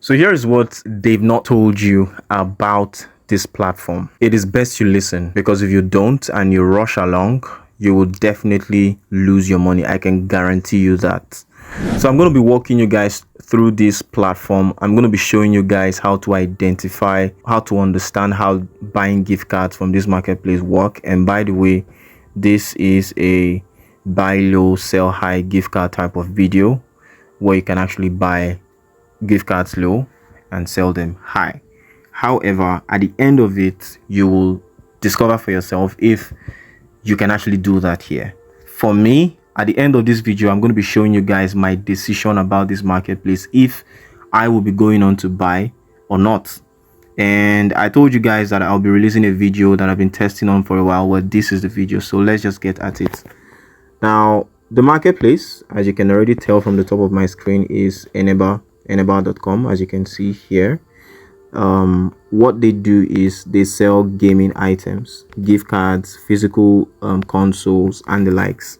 So here is what they've not told you about this platform. It is best you listen, because if you don't and you rush along, you will definitely lose your money. I can guarantee you that. So I'm going to be walking you guys through this platform. I'm going to be showing you guys how to identify, how to understand how buying gift cards from this marketplace work. And by the way, this is a buy low, sell high gift card type of video where you can actually buy gift cards low and sell them high. However, at the end of it, you will discover for yourself if you can actually do that here. For me, at the end of this video, I'm going to be showing you guys my decision about this marketplace, if I will be going on to buy or not. And I told you guys that I'll be releasing a video that I've been testing on for a while. Well, this is the video, so let's just get at it. Now, the marketplace, as you can already tell from the top of my screen, is eneba.com, as you can see here. What they do is they sell gaming items, gift cards, physical consoles, and the likes.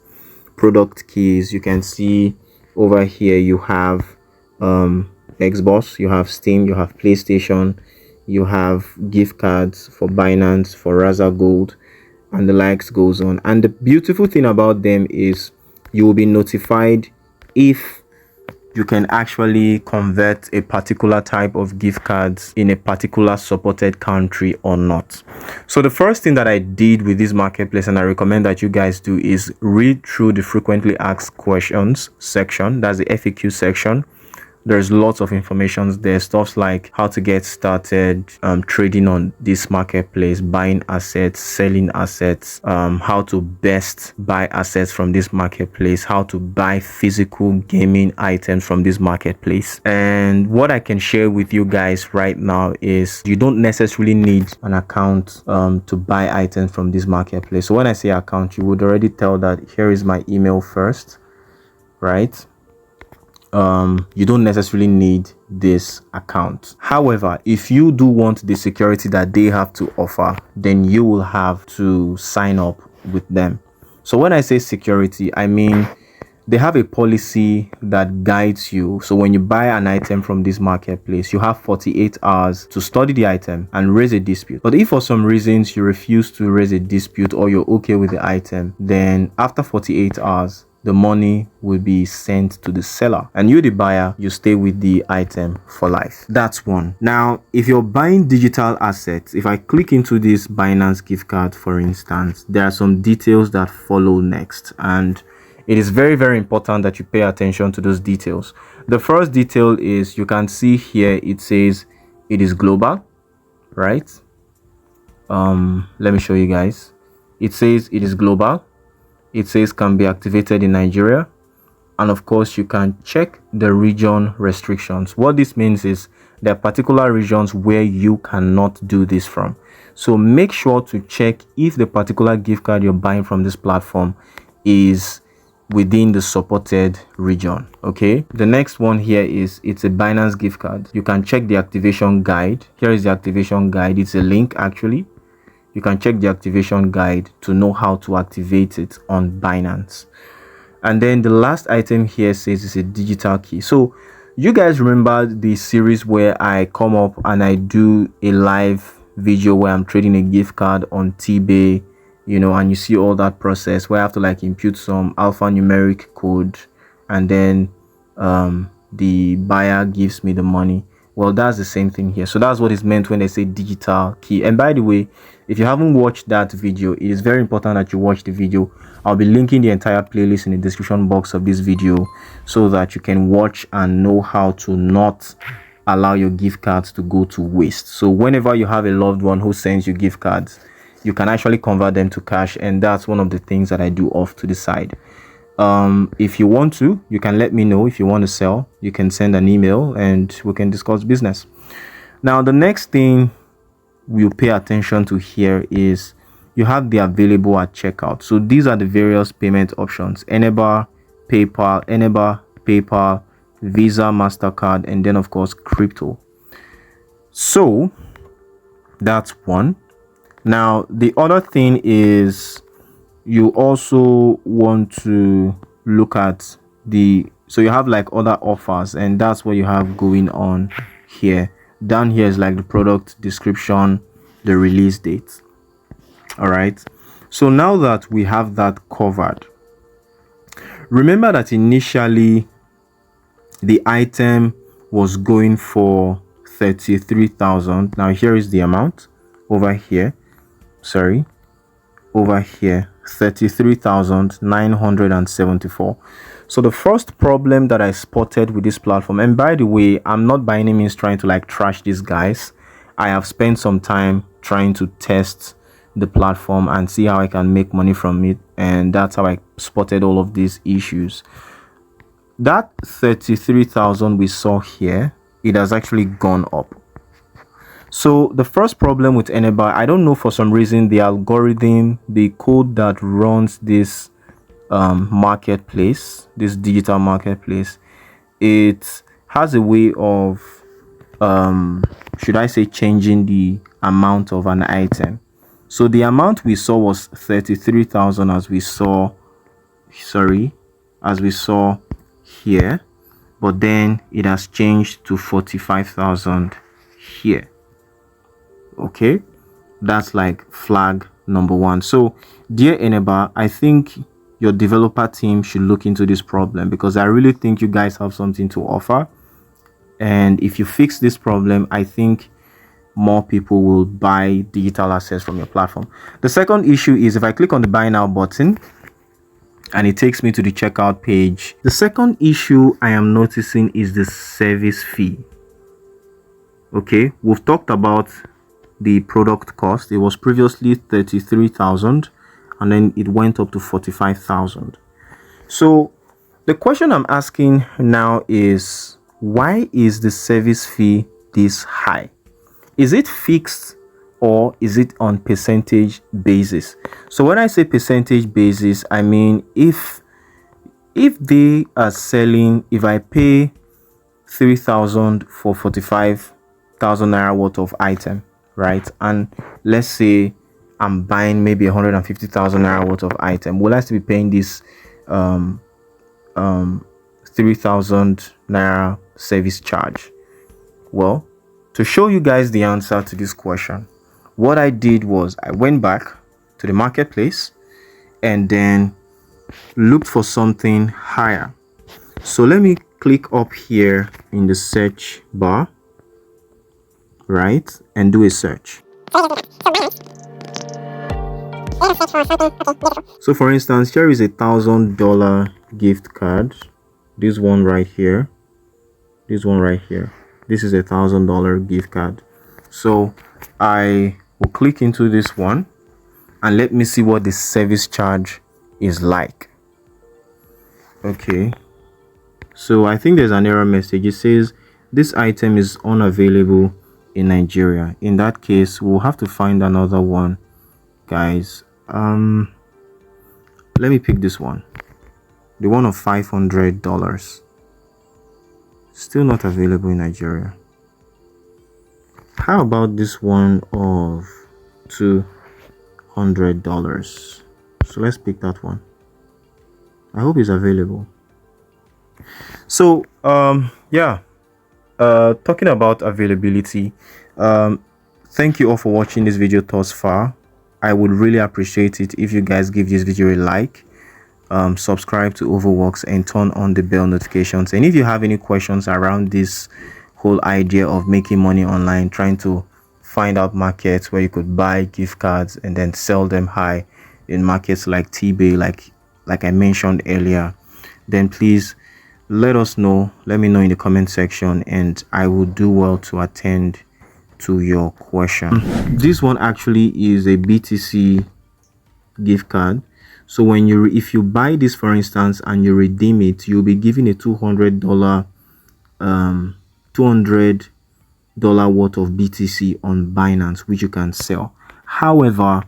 Product keys, you can see over here you have Xbox, you have Steam, you have PlayStation, you have gift cards for Binance, for RESELL Gold, and the likes goes on. And the beautiful thing about them is you will be notified if you can actually convert a particular type of gift cards in a particular supported country or not. So the first thing that I did with this marketplace, and I recommend that you guys do, is read through the frequently asked questions section. That's the FAQ section. There's lots of information there, stuff like how to get started trading on this marketplace, buying assets, selling assets, how to best buy assets from this marketplace, how to buy physical gaming items from this marketplace. And what I can share with you guys right now is you don't necessarily need an account to buy items from this marketplace. So when I say account, you would already tell that here is my email first, right? You don't necessarily need this account. However, if you do want the security that they have to offer, then you will have to sign up with them. So when I say security, I mean they have a policy that guides you. So when you buy an item from this marketplace, you have 48 hours to study the item and raise a dispute. But if for some reasons you refuse to raise a dispute, or you're okay with the item, then after 48 hours the money will be sent to the seller, and you, the buyer, you stay with the item for life. That's one. Now, if you're buying digital assets, if I click into this Binance gift card, for instance, there are some details that follow next, and it is very, very important that you pay attention to those details. The first detail is, you can see here it says it is global, right? Let me show you guys. It says it is global. It says can be activated in Nigeria, and of course you can check the region restrictions. What this means is there are particular regions where you cannot do this from. So make sure to check if the particular gift card you're buying from this platform is within the supported region. Okay, the next one here is it's a Binance gift card. You can check the activation guide. Here is the activation guide. It's a link actually. You can check the activation guide to know how to activate it on Binance. And then the last item here says it's a digital key. So you guys remember the series where I come up and I do a live video where I'm trading a gift card on eBay, you know, and you see all that process where I have to like input some alphanumeric code, and then the buyer gives me the money. Well, that's the same thing here. So that's what is meant when they say digital key. And by the way, if you haven't watched that video, it is very important that you watch the video. I'll be linking the entire playlist in the description box of this video so that you can watch and know how to not allow your gift cards to go to waste. So whenever you have a loved one who sends you gift cards, you can actually convert them to cash, and that's one of the things that I do off to the side. If you want to, you can let me know. If you want to sell, you can send an email and we can discuss business. Now, the next thing we'll pay attention to here is you have the available at checkout. So these are the various payment options: Eneba, PayPal, Visa, MasterCard, and then of course crypto. So that's one. Now the other thing is you also want to look at so you have like other offers, and that's what you have going on here. Down here is like the product description, the release date. All right, so now that we have that covered, remember that initially the item was going for 33,000. Now here is the amount over here, sorry, over here, 33,974. So the first problem that I spotted with this platform, and by the way, I'm not by any means trying to like trash these guys. I have spent some time trying to test the platform and see how I can make money from it, and that's how I spotted all of these issues. That 33,000 we saw here, it has actually gone up. So the first problem with AnyBuy, I don't know, for some reason the algorithm, the code that runs this marketplace, this digital marketplace, it has a way of should I say changing the amount of an item. So the amount we saw was 33,000 as we saw here, but then it has changed to 45,000 here. Okay, that's like flag number one. So dear AnyBuy, I think your developer team should look into this problem, because I really think you guys have something to offer, and if you fix this problem, I think more people will buy digital assets from your platform. The second issue is if I click on the buy now button and it takes me to the checkout page, the second issue I am noticing is the service fee. Okay, we've talked about the product cost. It was previously 33,000 and then it went up to 45,000. So the question I'm asking now is, why is the service fee this high? Is it fixed or is it on percentage basis? So when I say percentage basis, I mean if they are selling, if I pay 3,000 for 45,000 naira worth of item, right, and let's say I'm buying maybe 150,000 naira worth of item, will I still be paying this 3,000 naira service charge? Well, to show you guys the answer to this question, what I did was I went back to the marketplace and then looked for something higher. So let me click up here in the search bar, right, and do a search. So for instance, here is $1,000 gift card. This one right here, this one right here, this is $1,000 gift card. So I will click into this one and let me see what the service charge is like. Okay, so I think there's an error message. It says this item is unavailable in Nigeria. In that case, we'll have to find another one, guys. Let me pick this one, the one of $500. Still not available in Nigeria. How about this one of $200? So let's pick that one. I hope it's available. So yeah, talking about availability, thank you all for watching this video thus far. I would really appreciate it if you guys give this video a like, subscribe to Overworks, and turn on the bell notifications. And if you have any questions around this whole idea of making money online, trying to find out markets where you could buy gift cards and then sell them high in markets like eBay, like I mentioned earlier, then please let us know. Let me know in the comment section and I will do well to attend to your question. This one actually is a BTC gift card. So when if you buy this, for instance, and you redeem it, you'll be given a $200 worth of BTC on Binance, which you can sell. However,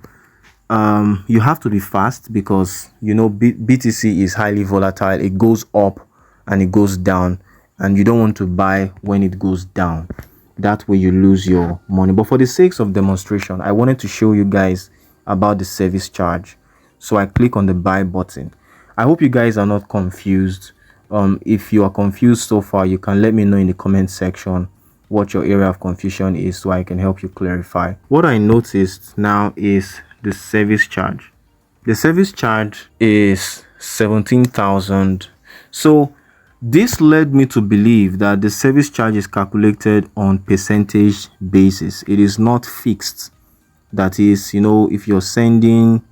you have to be fast because you know BTC is highly volatile. It goes up and it goes down, and you don't want to buy when it goes down. That way you lose your money. But for the sake of demonstration, I wanted to show you guys about the service charge. So I click on the buy button. I hope you guys are not confused. If you are confused so far, you can let me know in the comment section what your area of confusion is so I can help you clarify. What I noticed now is the service charge. The service charge is 17,000. So this led me to believe that the service charge is calculated on percentage basis. It is not fixed. That is, if you're sending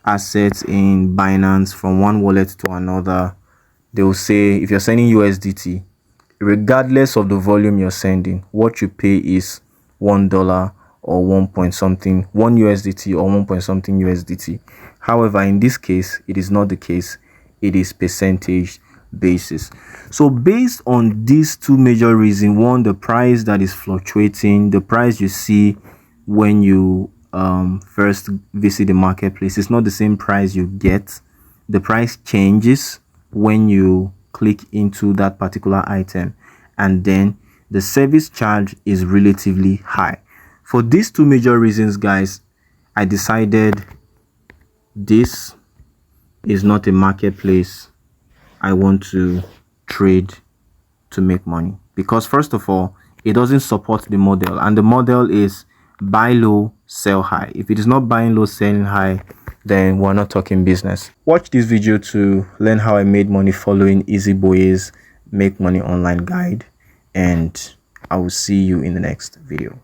assets in Binance from one wallet to another, they will say if you're sending USDT, regardless of the volume you're sending, what you pay is $1 or 1 point something, 1 USDT or 1 point something USDT. However, in this case, it is not the case. It is percentage basis. So based on these two major reasons, one, the price that is fluctuating, the price you see when you first visit the marketplace, it's not the same price you get. The price changes when you click into that particular item, and then the service charge is relatively high. For these two major reasons, guys, I decided this is not a marketplace I want to trade to make money, because first of all, it doesn't support the model, and the model is buy low, sell high. If it is not buying low, selling high, then we're not talking business. Watch this video to learn how I made money following Easy BUY's Make Money Online guide, and I will see you in the next video.